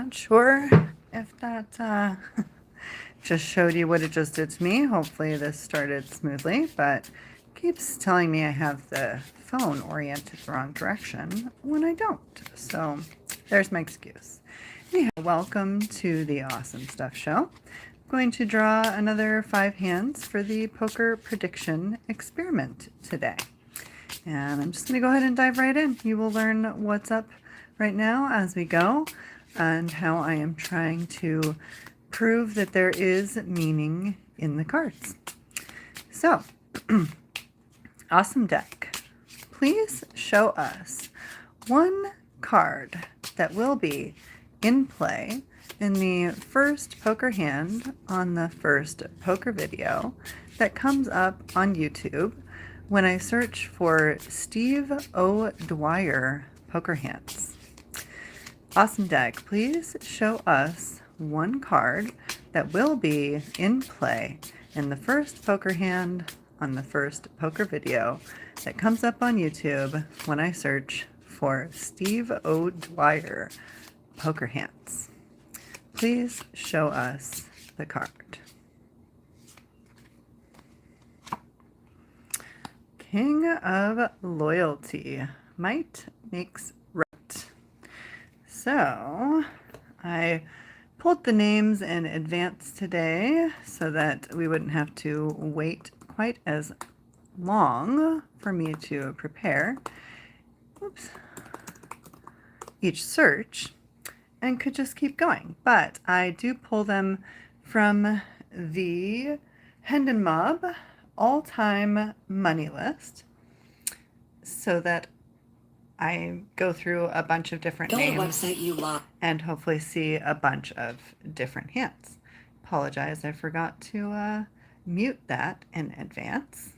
Not sure if that just showed you what it just did to me. Hopefully this started smoothly, but it keeps telling me I have the phone oriented the wrong direction when I don't. So there's my excuse. Anyhow, welcome to the Awesome Stuff Show. I'm going to draw another 5 hands for the poker prediction experiment today. And I'm just going to go ahead and dive right in. You will learn what's up right now as we go and how I am trying to prove that there is meaning in the cards. So, awesome deck. Please show us one card that will be in play in the first poker hand on the first poker video that comes up on YouTube when I search for Steve O'Dwyer poker hands. Awesome deck, please show us one card that will be in play in the first poker hand on the first poker video that comes up on YouTube when I search for Steve O'Dwyer poker hands. Please show us the card. King of Loyalty. Might makes right. So I pulled the names in advance today so that we wouldn't have to wait quite as long for me to prepare each search and could just keep going. But I do pull them from the Hendon Mob all-time money list so that I go through a bunch of different names and hopefully see a bunch of different hands. Apologize, I forgot to mute that in advance.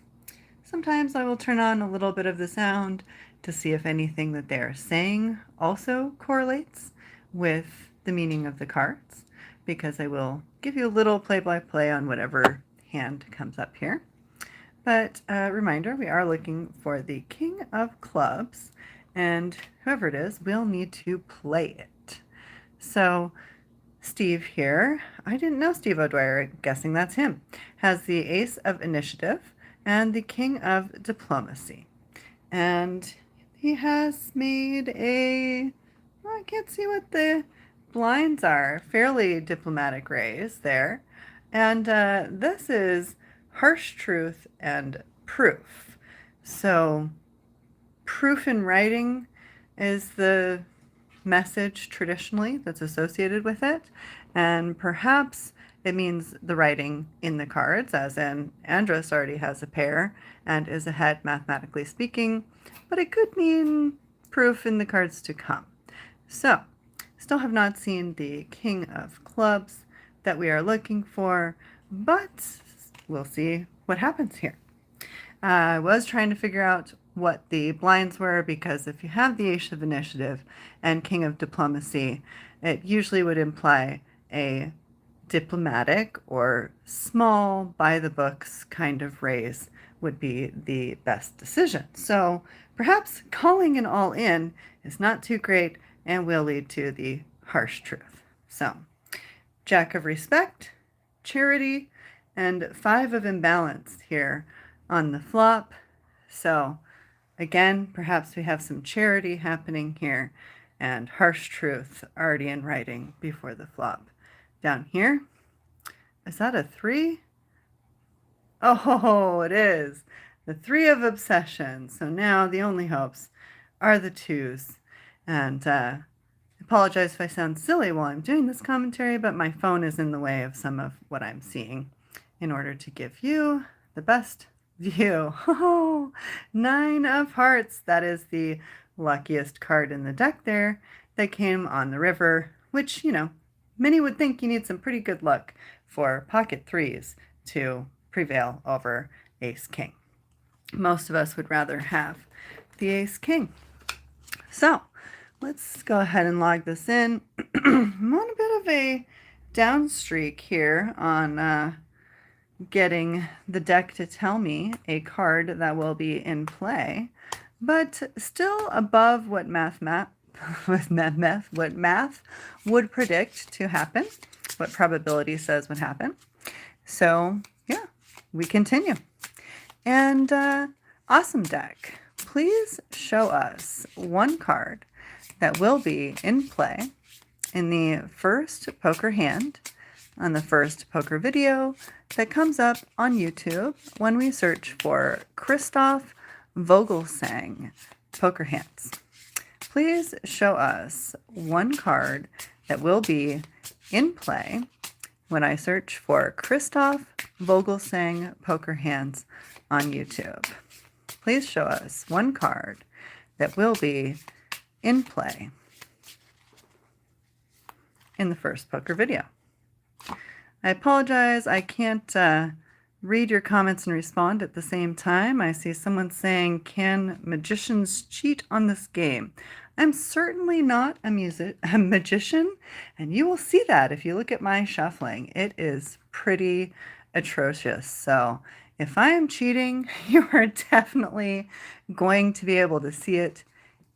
Sometimes I will turn on a little bit of the sound to see if anything that they're saying also correlates with the meaning of the cards, because I will give you a little play-by-play on whatever hand comes up here. But reminder, we are looking for the King of Clubs, and whoever it is, we'll need to play it. So Steve here, I didn't know Steve O'Dwyer, guessing that's him, has the Ace of Initiative and the King of Diplomacy. And he has made a, well, I can't see what the blinds are, fairly diplomatic raise there. And this is harsh truth and proof. So proof in writing is the message traditionally that's associated with it, and perhaps it means the writing in the cards, as in Andros already has a pair and is ahead mathematically speaking, but it could mean proof in the cards to come. So still have not seen the King of Clubs that we are looking for, but we'll see what happens here. I was trying to figure out what the blinds were, because if you have the Ace of Initiative and King of Diplomacy, it usually would imply a diplomatic or small by-the-books kind of raise would be the best decision. So perhaps calling an all-in is not too great and will lead to the harsh truth. So Jack of Respect, Charity, and 5 of Imbalance here on the flop. So again, perhaps we have some charity happening here and harsh truth already in writing before the flop. Down here, is that a 3? Oh, it is. The 3 of Obsession. So now the only hopes are the 2s. And I apologize if I sound silly while I'm doing this commentary, but my phone is in the way of some of what I'm seeing in order to give you the best view. Oh, 9 of Hearts. That is the luckiest card in the deck there that came on the river, which, you know, many would think you need some pretty good luck for pocket 3s to prevail over Ace King. Most of us would rather have the Ace King. So let's go ahead and log this in. I'm on a bit of a down streak here on getting the deck to tell me a card that will be in play, but still above what with math, what math would predict to happen, what probability says would happen. So yeah, we continue. And awesome deck, please show us one card that will be in play in the first poker hand on the first poker video that comes up on YouTube when we search for Christoph Vogelsang poker hands. Please show us one card that will be in play when I search for Christoph Vogelsang poker hands on YouTube. Please show us one card that will be in play in the first poker video. I apologize, I can't read your comments and respond at the same time. I see someone saying, can magicians cheat on this game? I'm certainly not a magician, and you will see that if you look at my shuffling. It is pretty atrocious. So if I am cheating, you are definitely going to be able to see it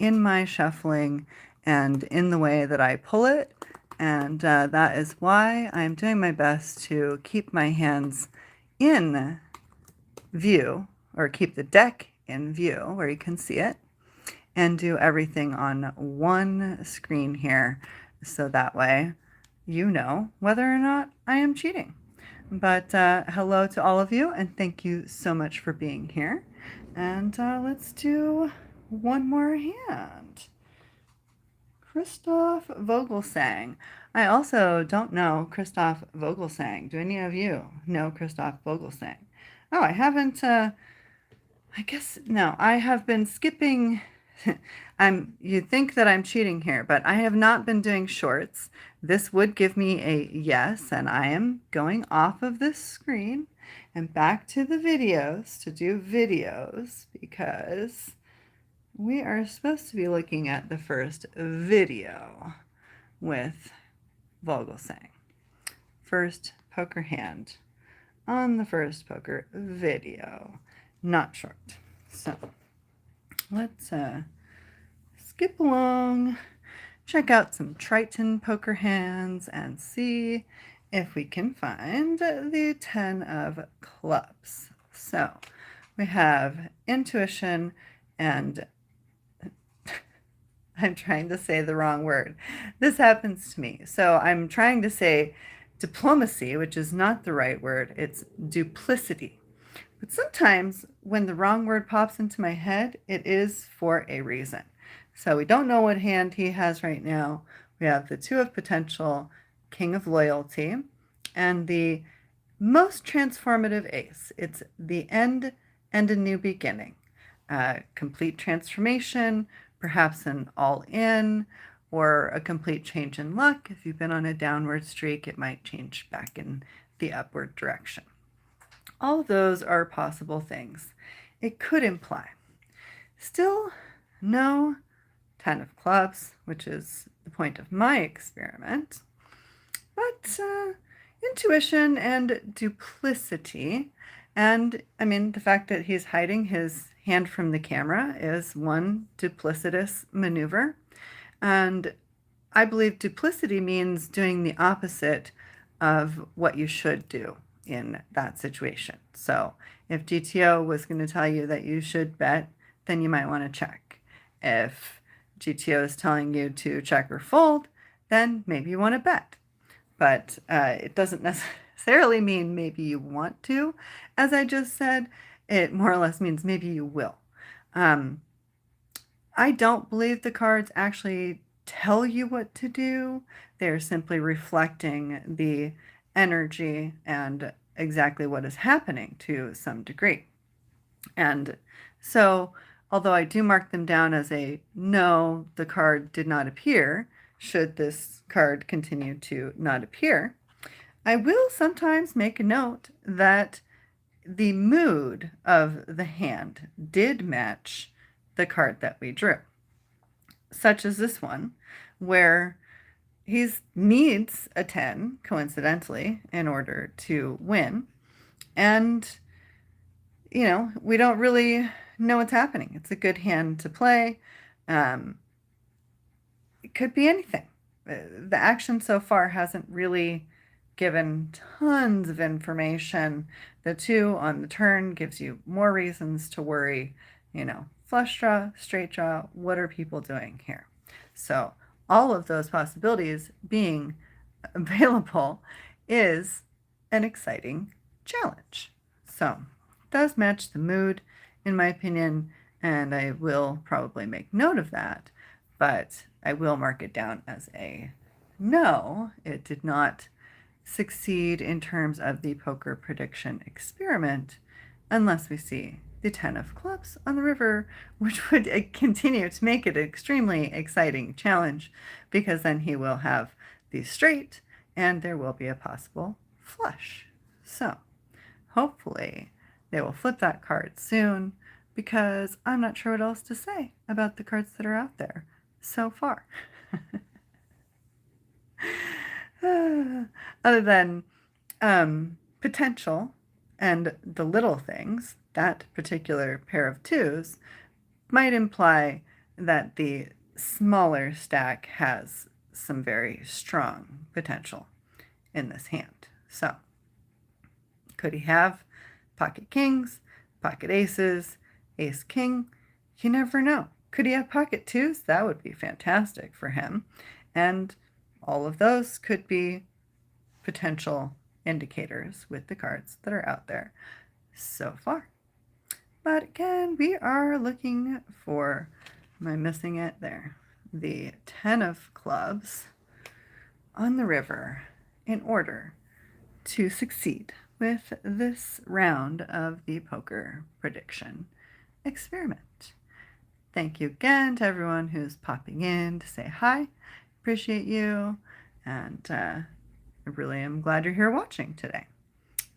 in my shuffling and in the way that I pull it. And that is why I'm doing my best to keep my hands in view, or keep the deck in view where you can see it, and do everything on one screen here, so that way you know whether or not I am cheating. But hello to all of you, and thank you so much for being here. And let's do one more hand. Christoph Vogelsang. I also don't know Christoph Vogelsang. Do any of you know Christoph Vogelsang? Oh, I haven't, I guess, no, I have been skipping. You'd think that I'm cheating here, but I have not been doing shorts. This would give me a yes, and I am going off of this screen and back to the videos to do videos, because we are supposed to be looking at the first video with Vogelsang. First poker hand on the first poker video, not short. So let's skip along, check out some Triton poker hands, and see if we can find the 10 of clubs. So we have intuition and I'm trying to say the wrong word. This happens to me. So I'm trying to say diplomacy, which is not the right word. It's duplicity. But sometimes when the wrong word pops into my head, it is for a reason. So we don't know what hand he has right now. We have the 2 of potential, king of loyalty, and the most transformative ace. It's the end and a new beginning. Complete transformation, perhaps an all-in, or a complete change in luck. If you've been on a downward streak, it might change back in the upward direction. All of those are possible things it could imply. Still, no 10 of clubs, which is the point of my experiment, but intuition and duplicity. And I mean, the fact that he's hiding his hand from the camera is one duplicitous maneuver. And I believe duplicity means doing the opposite of what you should do in that situation. So if GTO was going to tell you that you should bet, then you might want to check. If GTO is telling you to check or fold, then maybe you want to bet. But it doesn't necessarily mean maybe you want to. As I just said, it more or less means maybe you will. I don't believe the cards actually tell you what to do. They're simply reflecting the energy and exactly what is happening to some degree. And so, although I do mark them down as a no, the card did not appear, should this card continue to not appear, I will sometimes make a note that the mood of the hand did match the card that we drew, such as this one, where he needs a 10, coincidentally, in order to win. And, you know, we don't really know what's happening. It's a good hand to play. could be anything. The action so far hasn't really given tons of information. The 2 on the turn gives you more reasons to worry, flush draw, straight draw, what are people doing here? So all of those possibilities being available is an exciting challenge. So it does match the mood, in my opinion, and I will probably make note of that, but I will mark it down as a no. It did not succeed in terms of the poker prediction experiment unless we see the 10 of clubs on the river, which would continue to make it an extremely exciting challenge, because then he will have the straight and there will be a possible flush. So hopefully they will flip that card soon, because I'm not sure what else to say about the cards that are out there so far. Other than potential and the little things, that particular pair of 2s might imply that the smaller stack has some very strong potential in this hand. So, could he have pocket kings, pocket aces, ace king? You never know. Could he have pocket 2s? That would be fantastic for him. And all of those could be potential indicators with the cards that are out there so far. But again, we are looking for, am I missing it there? The 10 of clubs on the river in order to succeed with this round of the poker prediction experiment. Thank you again to everyone who's popping in to say hi. Appreciate you, and I really am glad you're here watching today.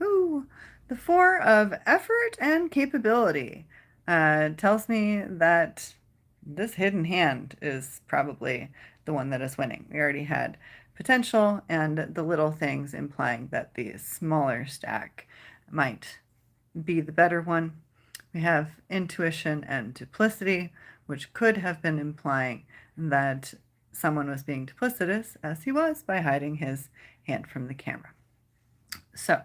Ooh, the 4 of effort and capability tells me that this hidden hand is probably the one that is winning. We already had potential and the little things implying that the smaller stack might be the better one. We have intuition and duplicity, which could have been implying that someone was being duplicitous, as he was, by hiding his hand from the camera. So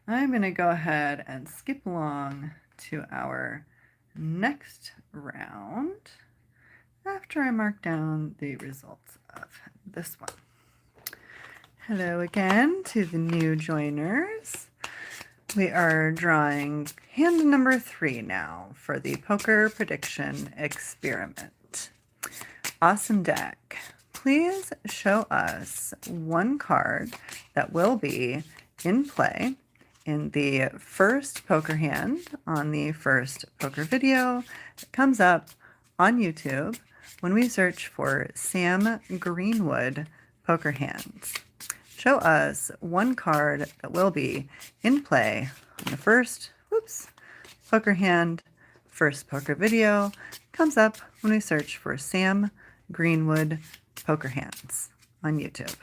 I'm going to go ahead and skip along to our next round after I mark down the results of this one. Hello again to the new joiners. We are drawing hand number 3 now for the poker prediction experiment. Awesome deck. Please show us one card that will be in play in the first poker hand on the first poker video that comes up on YouTube when we search for Sam Greenwood poker hands. Show us one card that will be in play on the first poker hand, first poker video comes up when we search for Sam Greenwood poker hands on YouTube.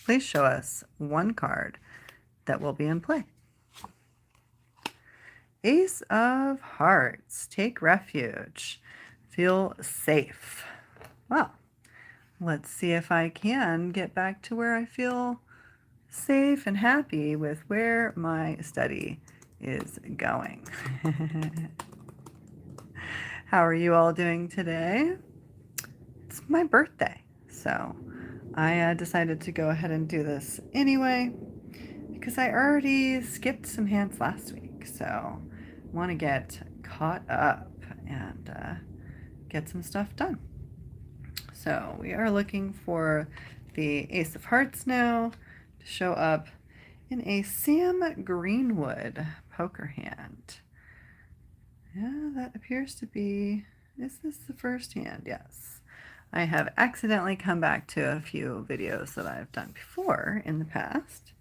Please show us one card that will be in play. Ace of Hearts. Take refuge. Feel safe. Well, let's see if I can get back to where I feel safe and happy with where my study is going. How are you all doing today? It's my birthday, so I decided to go ahead and do this anyway because I already skipped some hands last week, so I want to get caught up and get some stuff done. So we are looking for the Ace of Hearts now to show up in a Sam Greenwood poker hand. Yeah, that appears to be, is this the first hand? Yes. I have accidentally come back to a few videos that I've done before in the past.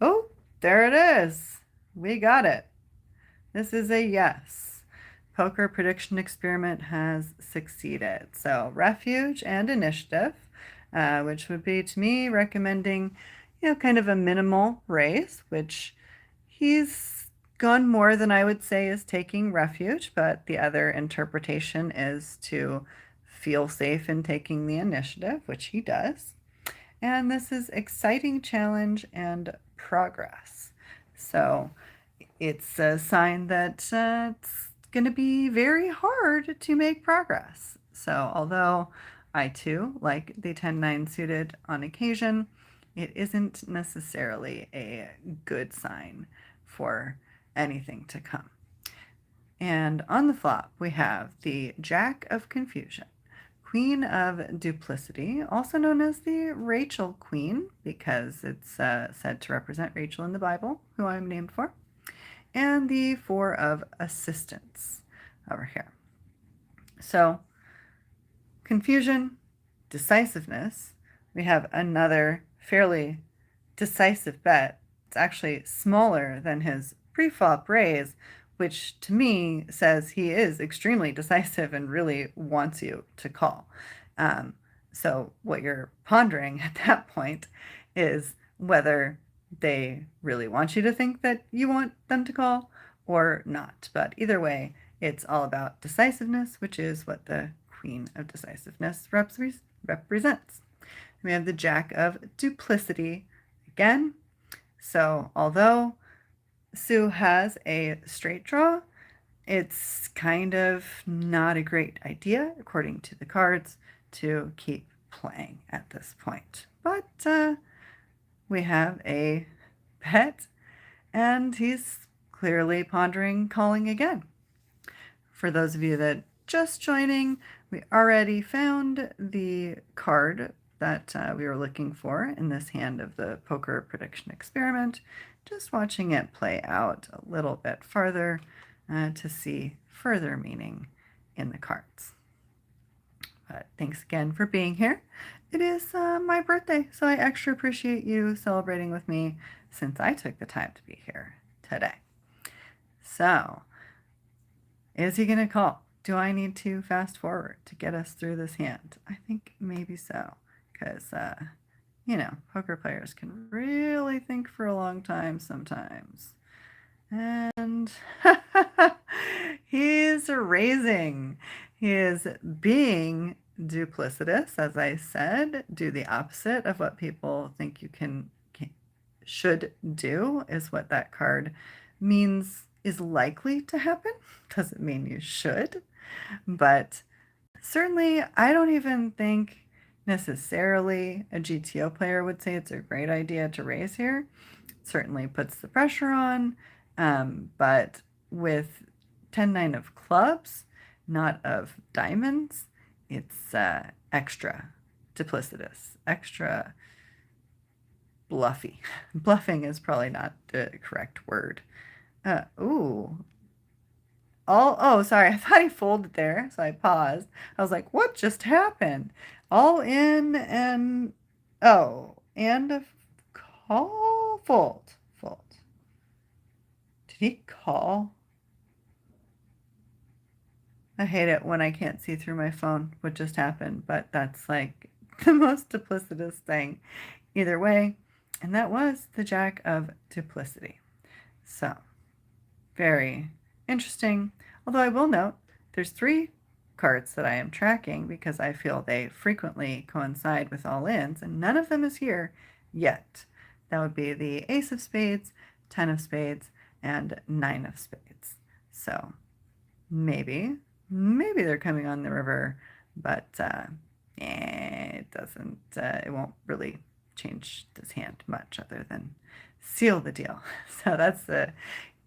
Oh, there it is. We got it. This is a yes. Poker prediction experiment has succeeded. So refuge and initiative, which would be to me recommending, kind of a minimal race, which he's gone more than I would say is taking refuge, but the other interpretation is to feel safe in taking the initiative, which he does. And this is exciting challenge and progress. So it's a sign that it's going to be very hard to make progress. So although I too like the 10-9 suited on occasion, it isn't necessarily a good sign for anything to come. And on the flop, we have the Jack of Confusion, Queen of Duplicity, also known as the Rachel Queen, because it's said to represent Rachel in the Bible, who I'm named for, and the Four of Assistants over here. So, confusion, decisiveness. We have another fairly decisive bet. It's actually smaller than his pre-flop raise, which to me says he is extremely decisive and really wants you to call. So what you're pondering at that point is whether they really want you to think that you want them to call or not. But either way, it's all about decisiveness, which is what the Queen of Decisiveness represents. We have the Jack of Duplicity again. So although Sue has a straight draw, it's kind of not a great idea, according to the cards, to keep playing at this point. But we have a bet, and he's clearly pondering calling again. For those of you that just joining, we already found the card that we were looking for in this hand of the poker prediction experiment. Just watching it play out a little bit farther to see further meaning in the cards. But thanks again for being here. It is my birthday, so I extra appreciate you celebrating with me since I took the time to be here today. So, is he going to call? Do I need to fast forward to get us through this hand? I think maybe so, because, poker players can really think for a long time sometimes. And he's raising. He is being duplicitous, as I said. Do the opposite of what people think you should do is what that card means is likely to happen. Doesn't mean you should, but certainly I don't even think necessarily a GTO player would say it's a great idea to raise here. It certainly puts the pressure on, but with 10-9 of clubs, not of diamonds, it's extra duplicitous, extra bluffy. Bluffing is probably not the correct word. Sorry, I thought he folded there, so I paused. I was like, what just happened? All in and, and a call, fold. Did he call? I hate it when I can't see through my phone what just happened, but that's like the most duplicitous thing either way. And that was the Jack of Duplicity. So, very interesting. Although I will note, there's 3 cards that I am tracking because I feel they frequently coincide with all-ins, and none of them is here yet. That would be the Ace of Spades, 10 of Spades, and 9 of Spades. So, maybe they're coming on the river, but it doesn't, it won't really change this hand much other than seal the deal. So that's the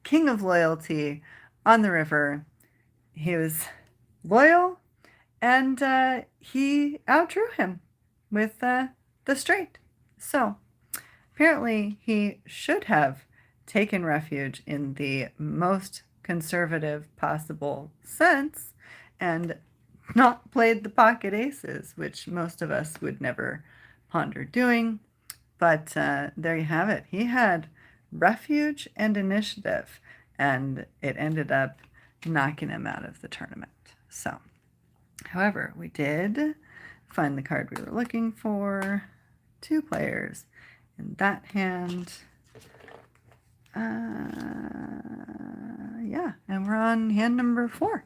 King of Loyalty on the river. He was loyal, and he outdrew him with the straight. So apparently he should have taken refuge in the most conservative possible sense and not played the pocket aces, which most of us would never ponder doing. But there you have it. He had refuge and initiative, and it ended up knocking him out of the tournament. So, however, we did find the card we were looking for. 2 players in that hand. Yeah, and we're on hand number 4.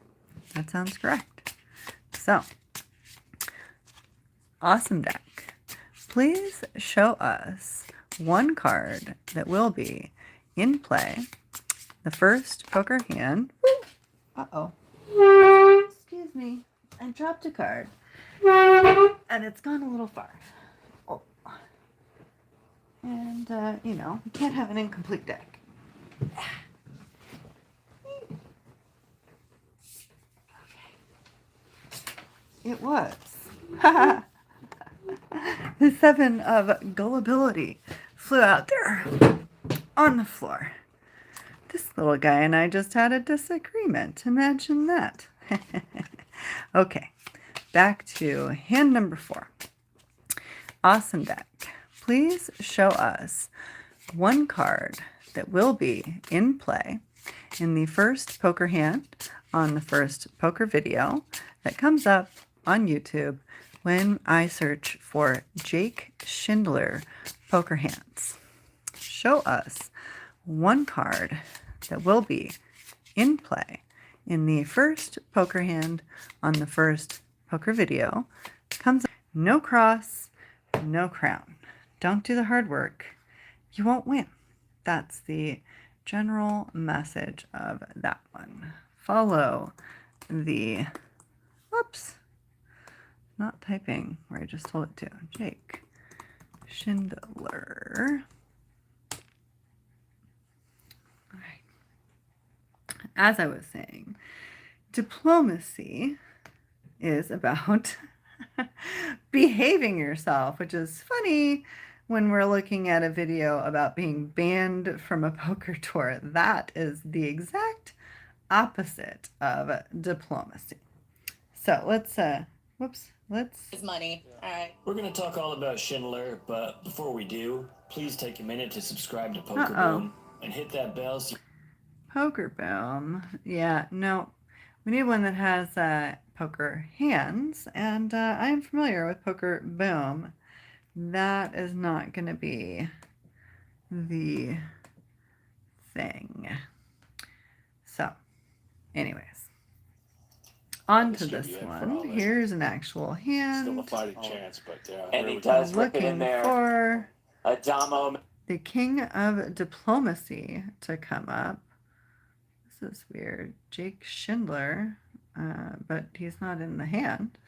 That sounds correct. So, Awesome deck. Please show us one card that will be in play. The first poker hand. Uh-oh. Excuse me. I dropped a card. And it's gone a little far. Oh. And, you know, you can't have an incomplete deck. It was. The 7 of gullibility flew out there on the floor. This little guy and I just had a disagreement. Imagine that. Okay, back to hand number 4. Awesome deck. Please show us one card that will be in play in the first poker hand on the first poker video that comes up on YouTube when I search for Jake Schindler poker hands. Show us one card that will be in play in the first poker hand on the first poker video. Comes up, no cross, no crown. Don't do the hard work. You won't win. That's the general message of that one. Follow the, whoops, not typing where I just told it to. Jake Schindler. All right. As I was saying, diplomacy is about behaving yourself, which is funny when we're looking at a video about being banned from a poker tour. That is the exact opposite of diplomacy. So let's His money. All right. We're going to talk all about Schindler, but before we do, please take a minute to subscribe to Poker Boom and hit that bell. Poker Boom. Yeah, no. We need one that has poker hands, and I am familiar with Poker Boom. That is not going to be the thing. So, anyways. On to this one. Here's an actual hand. Still a fighting chance, but And he does rip it in there. For A Damo. the King of Diplomacy to come up. This is weird. Jake Schindler, but he's not in the hand.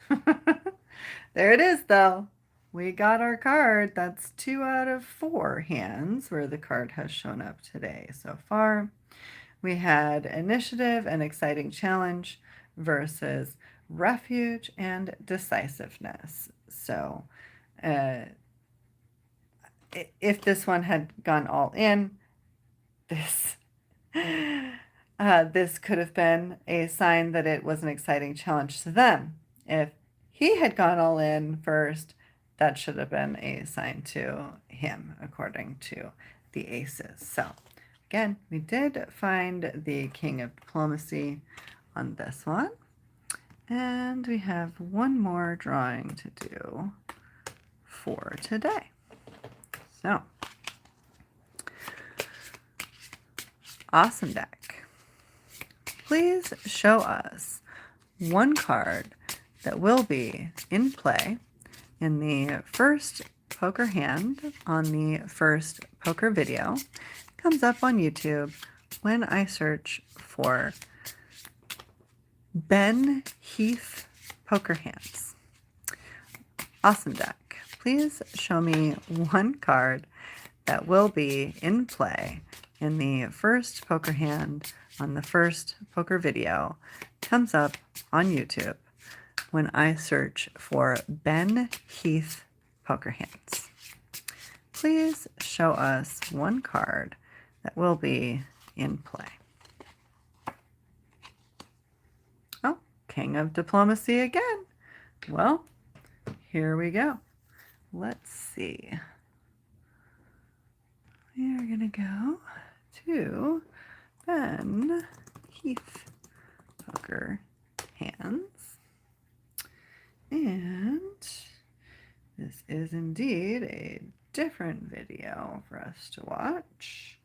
There it is, though. We got our card. That's 2 out of 4 hands where the card has shown up today so far. We had Initiative and Exciting Challenge versus Refuge and Decisiveness. So if this one had gone all in, this could have been a sign that it was an exciting challenge to them. If he had gone all in first, that should have been a sign to him, according to the aces. So again, we did find the King of Diplomacy on this one. And we have one more drawing to do for today. So, awesome deck. Please show us one card that will be in play in the first poker hand on the first poker video. Comes up on YouTube when I search for Ben Heath poker hands. Awesome deck. Please show me one card that will be in play in the first poker hand on the first poker video. Comes up on YouTube when I search for Ben Heath poker hands. Please show us one card that will be in play. Oh, King of Diplomacy again. Well, here we go. Let's see. We are going to go to Ben Heath poker hands. And this is indeed a different video for us to watch.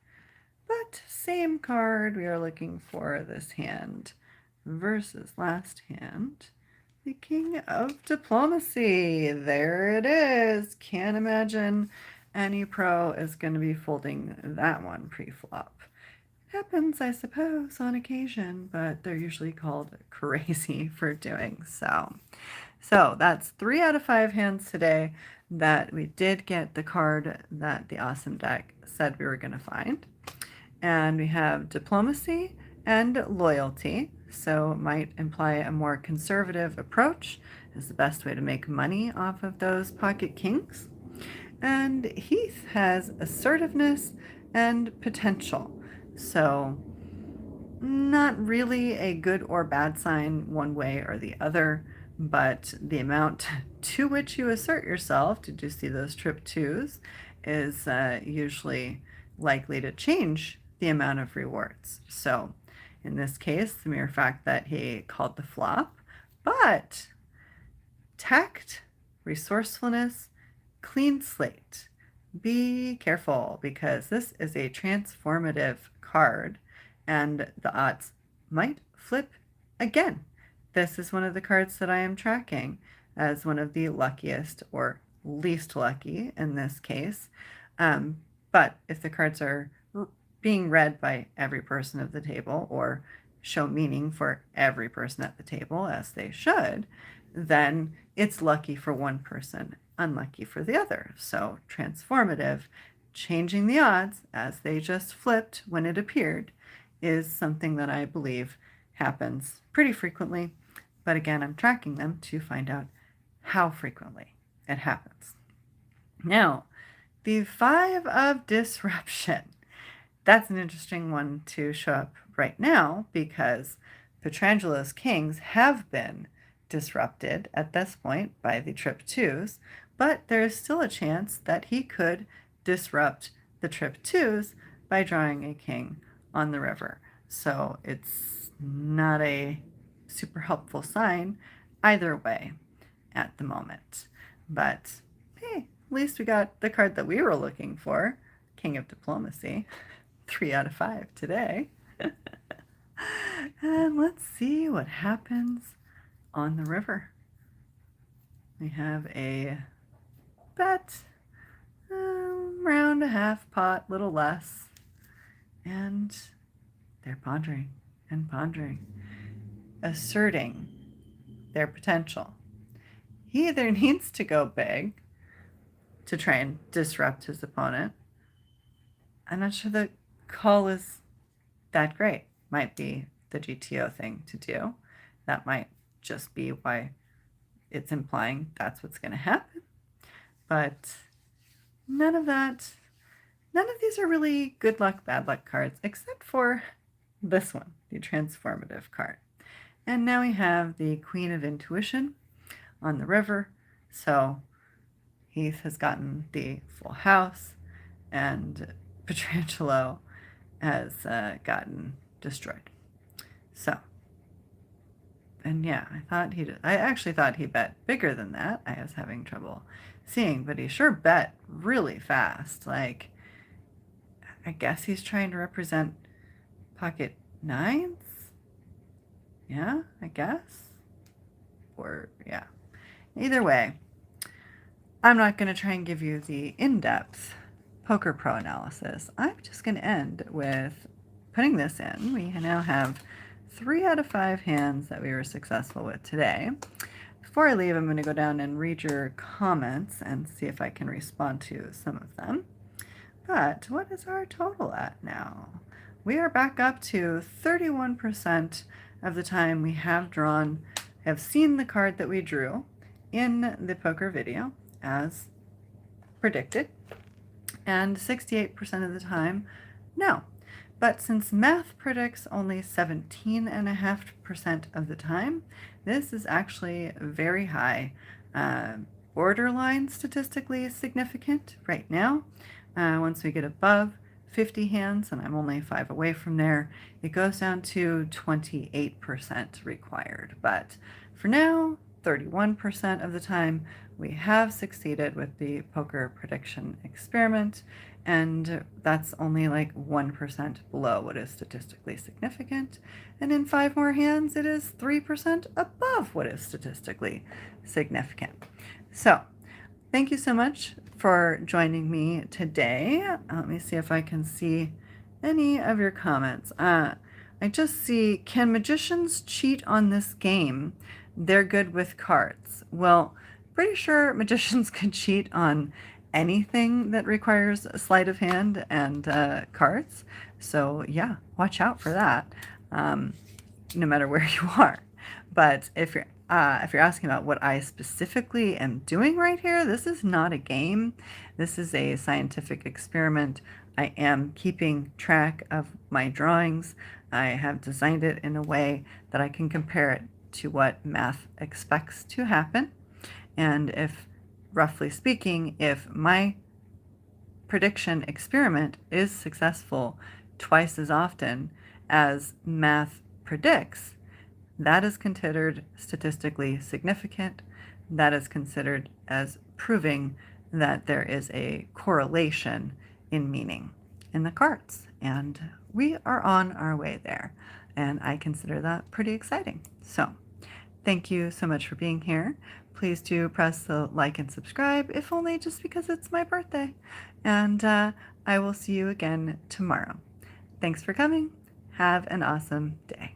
But same card, we are looking for this hand versus last hand. The King of Diplomacy. There it is. Can't imagine any pro is going to be folding that one pre-flop. It happens, I suppose, on occasion, but they're usually called crazy for doing so. So that's 3 out of 5 hands today that we did get the card that the awesome deck said we were going to find. And we have Diplomacy and Loyalty, so it might imply a more conservative approach is the best way to make money off of those pocket kings. And Heath has Assertiveness and Potential, so not really a good or bad sign one way or the other, but the amount to which you assert yourself, did you see those trip twos, is usually likely to change the amount of rewards. So in this case, the mere fact that he called the flop, but tact, resourcefulness, clean slate. Be careful because this is a transformative card and the odds might flip again. This is one of the cards that I am tracking as one of the luckiest or least lucky in this case. But if the cards are being read by every person at the table or show meaning for every person at the table, as they should, then it's lucky for one person, unlucky for the other. So transformative, changing the odds as they just flipped when it appeared, is something that I believe happens pretty frequently. But again, I'm tracking them to find out how frequently it happens. Now, the 5 of Disruption. That's an interesting one to show up right now because Petrangelo's kings have been disrupted at this point by the trip twos, but there is still a chance that he could disrupt the trip twos by drawing a king on the river. So it's not a super helpful sign either way at the moment. But hey, at least we got the card that we were looking for, King of Diplomacy. 3 out of 5 today. And let's see what happens on the river. We have a bet, round a half pot, little less, and they're pondering and pondering, asserting their potential. He either needs to go big to try and disrupt his opponent. I'm not sure the call is that great. Might be the GTO thing to do. That might just be why it's implying that's what's going to happen. But none of these are really good luck, bad luck cards, except for this one, the transformative card. And now we have the Queen of Intuition on the river. So Heath has gotten the full house and Petrangelo has gotten destroyed. So, and yeah, I actually thought he bet bigger than that. I was having trouble seeing, but he sure bet really fast. Like, I guess he's trying to represent pocket nines? Yeah, I guess. Or, yeah. Either way, I'm not going to try and give you the in-depth Poker Pro analysis. I'm just going to end with putting this in. We now have 3 out of 5 hands that we were successful with today. Before I leave, I'm going to go down and read your comments and see if I can respond to some of them. But what is our total at now? We are back up to 31% of the time we have seen the card that we drew in the poker video as predicted, and 68% of the time, no. But since math predicts only 17.5% of the time, this is actually very high, borderline statistically significant right now. Once we get above 50 hands, and I'm only 5 away from there, it goes down to 28% required. But for now, 31% of the time, we have succeeded with the poker prediction experiment, and that's only like 1% below what is statistically significant. And in 5 more hands, it is 3% above what is statistically significant. So thank you so much for joining me today. Let me see if I can see any of your comments. I just see, can magicians cheat on this game? They're good with cards. Well, pretty sure magicians can cheat on anything that requires a sleight of hand and cards. So yeah, watch out for that, no matter where you are. But if you're asking about what I specifically am doing right here, this is not a game. This is a scientific experiment. I am keeping track of my drawings. I have designed it in a way that I can compare it to what math expects to happen. And if, roughly speaking, if my prediction experiment is successful twice as often as math predicts, that is considered statistically significant. That is considered as proving that there is a correlation in meaning in the cards. And we are on our way there. And I consider that pretty exciting. So thank you so much for being here. Please do press the like and subscribe, if only just because it's my birthday. And I will see you again tomorrow. Thanks for coming. Have an awesome day.